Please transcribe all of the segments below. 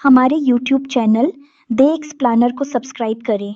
हमारे YouTube channel the explainer को subscribe करें।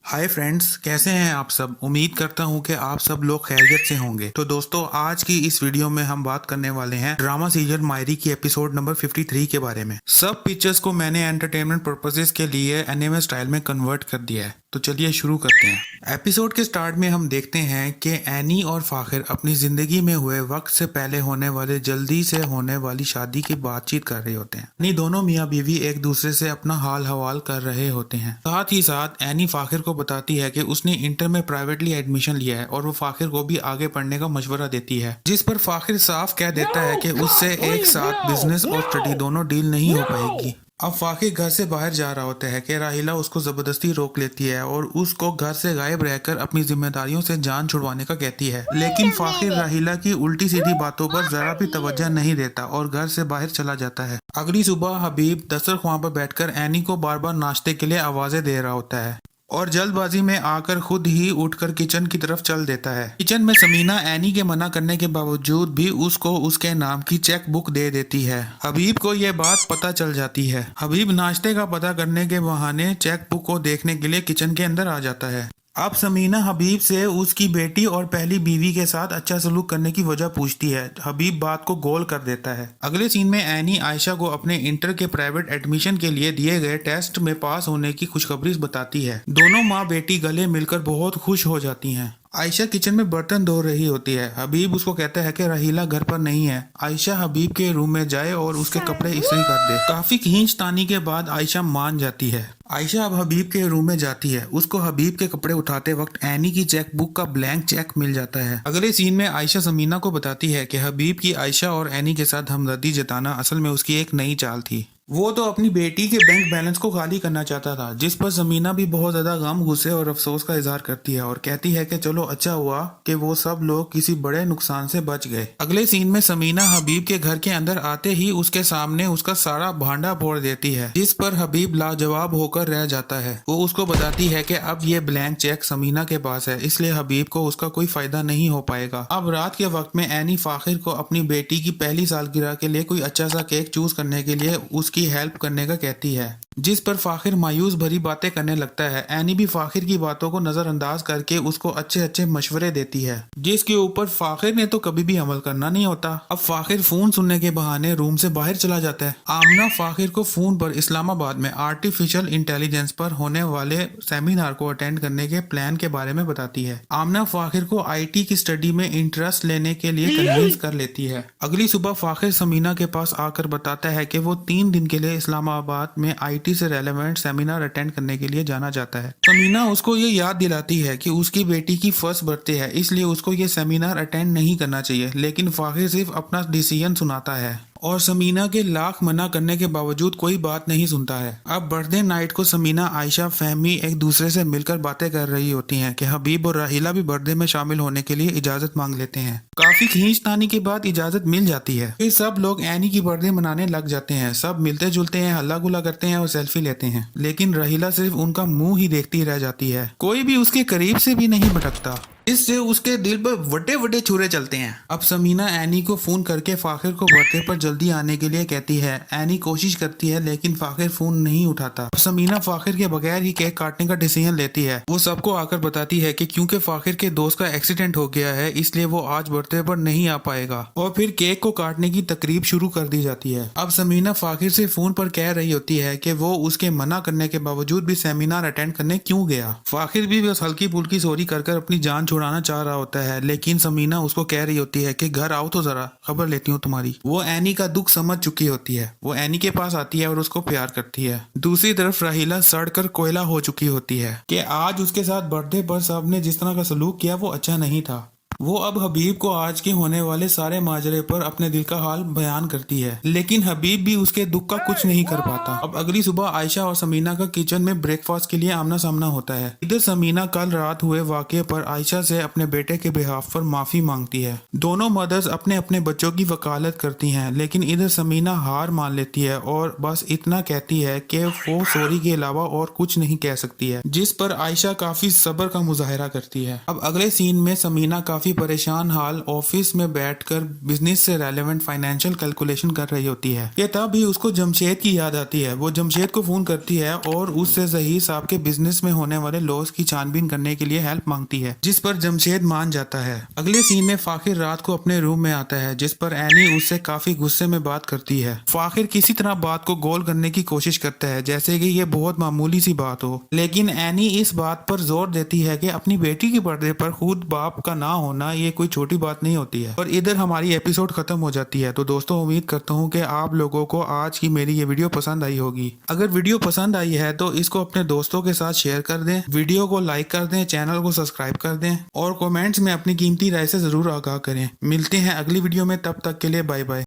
हाय फ्रेंड्स, कैसे हैं आप सब। उम्मीद करता हूं कि आप सब लोग खैरियत से होंगे। तो दोस्तों, आज की इस वीडियो में हम बात करने वाले हैं ड्रामा सीरियल मायरी की एपिसोड नंबर 53 के बारे में। सब पिक्चर्स को मैंने एंटरटेनमेंट पर्पसेस के लिए एनिमे स्टाइल में कन्वर्ट कर दिया है। तो चलिए शुरू करते हैं। एपिसोड के स्टार्ट में हम देखते हैं कि एनी और फाखिर अपनी जिंदगी में हुए वक्त से पहले होने वाले जल्दी से होने वाली शादी की बातचीत कर रहे होते हैं। एनी दोनों मियाँ बीवी एक दूसरे से अपना हाल हवाल कर रहे होते हैं। साथ ही साथ एनी फाखिर को बताती है कि उसने इंटर में प्राइवेटली एडमिशन लिया है और वो फाखिर को भी आगे पढ़ने का मशवरा देती है, जिस पर फाखिर साफ कह देता है कि उससे एक साथ बिजनेस और स्टडी दोनों डील नहीं हो पाएगी। अब फाखिर घर से बाहर जा रहा होता है कि राहिला उसको जबरदस्ती रोक लेती है और उसको घर से गायब रहकर अपनी जिम्मेदारियों से जान छुड़वाने का कहती है। लेकिन फाखिर राहिला की उल्टी सीधी बातों पर जरा भी तवज्जो नहीं देता और घर से बाहर चला जाता है। अगली सुबह हबीब दस्तरख्वां पर बैठकर एनी को बार बार नाश्ते के लिए आवाजें दे रहा होता है और जल्दबाजी में आकर खुद ही उठकर किचन की तरफ चल देता है। किचन में समीना एनी के मना करने के बावजूद भी उसको उसके नाम की चेक बुक दे देती है। हबीब को यह बात पता चल जाती है। हबीब नाश्ते का पता करने के बहाने चेक बुक को देखने के लिए किचन के अंदर आ जाता है। अब समीना हबीब से उसकी बेटी और पहली बीवी के साथ अच्छा सलूक करने की वजह पूछती है। हबीब बात को गोल कर देता है। अगले सीन में एनी आयशा को अपने इंटर के प्राइवेट एडमिशन के लिए दिए गए टेस्ट में पास होने की खुशखबरी बताती है। दोनों माँ बेटी गले मिलकर बहुत खुश हो जाती हैं। आयशा किचन में बर्तन धो रही होती है। हबीब उसको कहता है कि राहिला घर पर नहीं है। आयशा हबीब के रूम में जाए और उसके कपड़े इस्त्री कर दे। काफी खींचतानी के बाद आयशा मान जाती है। आयशा अब हबीब के रूम में जाती है। उसको हबीब के कपड़े उठाते वक्त एनी की चेक बुक का ब्लैंक चेक मिल जाता है। अगले सीन में आयशा समीना को बताती है कि हबीब की आयशा और एनी के साथ हमदर्दी जताना असल में उसकी एक नई चाल थी। वो तो अपनी बेटी के बैंक बैलेंस को खाली करना चाहता था, जिस पर समीना भी बहुत ज्यादा गम, गुस्से और अफसोस का इजहार करती है और कहती है कि चलो अच्छा हुआ कि वो सब लोग किसी बड़े नुकसान से बच गए। अगले सीन में समीना हबीब के घर के अंदर आते ही उसके सामने उसका सारा भांडा फोड़ देती है, जिस पर हबीब लाजवाब होकर रह जाता है। वो उसको बताती है कि अब ये ब्लैंक चेक समीना के पास है, इसलिए हबीब को उसका कोई फायदा नहीं हो पाएगा। अब रात के वक्त में एनी फाखिर को अपनी बेटी की पहली सालगिरह के लिए कोई अच्छा सा केक चूज करने के लिए उसकी हेल्प करने का कहती है, जिस पर फाखिर मायूस भरी बातें करने लगता है। एनी भी फाखिर की बातों को नजरअंदाज करके उसको अच्छे अच्छे मशवरे देती है, जिसके ऊपर फाखिर ने तो कभी भी अमल करना नहीं होता। अब फाखिर फोन सुनने के बहाने रूम से बाहर चला जाता है। आमना फाखिर को फोन पर इस्लामाबाद में आर्टिफिशियल इंटेलिजेंस पर होने वाले सेमिनार को अटेंड करने के प्लान के बारे में बताती है। आमना फाखिर को IT की स्टडी में इंटरेस्ट लेने के लिए कन्विंस कर लेती है। अगली सुबह फाखिर समीना के पास आकर बताता है कि वो 3 दिन के लिए इस्लामाबाद में IT से रेलेवेंट सेमिनार अटेंड करने के लिए जाना चाहता है। समीना उसको ये याद दिलाती है कि उसकी बेटी की फर्स्ट बर्थडे है, इसलिए उसको ये सेमिनार अटेंड नहीं करना चाहिए, लेकिन फाखिर सिर्फ अपना डिसीजन सुनाता है और समीना के लाख मना करने के बावजूद कोई बात नहीं सुनता है। अब बर्थडे नाइट को समीना, आयशा, फहमी एक दूसरे से मिलकर बातें कर रही होती हैं कि हबीब और राहिला भी बर्थडे में शामिल होने के लिए इजाजत मांग लेते हैं। काफी खींचतानी के बाद इजाजत मिल जाती है। फिर सब लोग एनी की बर्थडे मनाने लग जाते हैं। सब मिलते जुलते हैं, हल्ला गुल्ला करते हैं और सेल्फी लेते हैं, लेकिन राहिला सिर्फ उनका मुंह ही देखती रह जाती है। कोई भी उसके करीब से भी नहीं भटकता, इससे उसके दिल पर बड़े बड़े छुरे चलते हैं। अब समीना एनी को फोन करके फाखिर को बर्थडे पर जल्दी आने के लिए कहती है। एनी कोशिश करती है लेकिन फाखिर फोन नहीं उठाता। अब समीना फाखिर के बगैर ही केक काटने का डिसीजन लेती है। वो सबको आकर बताती है कि क्योंकि फाखिर के दोस्त का एक्सीडेंट हो गया है, इसलिए वो आज बर्थडे पर नहीं आ पाएगा, और फिर केक को काटने की तकरीब शुरू कर दी जाती है। अब समीना फाखिर से फोन पर कह रही होती है कि वो उसके मना करने के बावजूद भी सेमिनार अटेंड करने क्यों गया। फाखिर भी बस हल्की फुल्की सॉरी कर अपनी जान छुड़ाना चाह रहा होता है, लेकिन समीना उसको कह रही होती है कि घर आओ तो जरा, खबर लेती हूँ तुम्हारी। वो एनी का दुख समझ चुकी होती है। वो एनी के पास आती है और उसको प्यार करती है। दूसरी तरफ राहिला सड़कर कोयला हो चुकी होती है कि आज उसके साथ बर्थडे पर सबने जिस तरह का सलूक किया वो अच्छा नहीं था। वो अब हबीब को आज के होने वाले सारे माजरे पर अपने दिल का हाल बयान करती है, लेकिन हबीब भी उसके दुख का कुछ नहीं कर पाता। अब अगली सुबह आयशा और समीना का किचन में ब्रेकफास्ट के लिए आमना सामना होता है। इधर समीना कल रात हुए वाकये पर आयशा से अपने बेटे के बिहाफ पर माफी मांगती है। दोनों मदर्स अपने अपने बच्चों की वकालत करती हैं, लेकिन इधर समीना हार मान लेती है और बस इतना कहती है कि वो सॉरी के अलावा और कुछ नहीं कह सकती है, जिस पर आयशा काफी सब्र का मुजाहिरा करती है। अब अगले सीन में समीना काफी काफी परेशान हाल ऑफिस में बैठकर बिजनेस से रेलेवेंट फाइनेंशियल कैलकुलेशन कर रही होती है। ये तब भी उसको जमशेद की याद आती है। वो जमशेद को फोन करती है और उससे ज़हीर साहब के बिजनेस में होने वाले लॉस की छानबीन करने के लिए हेल्प मांगती है, जिस पर जमशेद मान जाता है। अगले सीन में फाखिर रात को अपने रूम में आता है, जिस पर एनी उससे काफी गुस्से में बात करती है। फाखिर किसी तरह बात को गोल करने की कोशिश करता है, जैसे कि ये बहुत मामूली सी बात हो, लेकिन एनी इस बात पर जोर देती है कि अपनी बेटी के पर्दे पर खुद बाप का ना होना ये कोई छोटी बात नहीं होती है। और इधर हमारी एपिसोड खत्म हो जाती है। तो दोस्तों उम्मीद करता हूँ कि आप लोगों को आज की मेरी ये वीडियो पसंद आई होगी। अगर वीडियो पसंद आई है तो इसको अपने दोस्तों के साथ शेयर कर दें, वीडियो को लाइक कर दें, चैनल को सब्सक्राइब कर दें और कमेंट्स में अपनी कीमती राय से जरूर आगाह करें। मिलते हैं अगली वीडियो में, तब तक के लिए बाय बाय।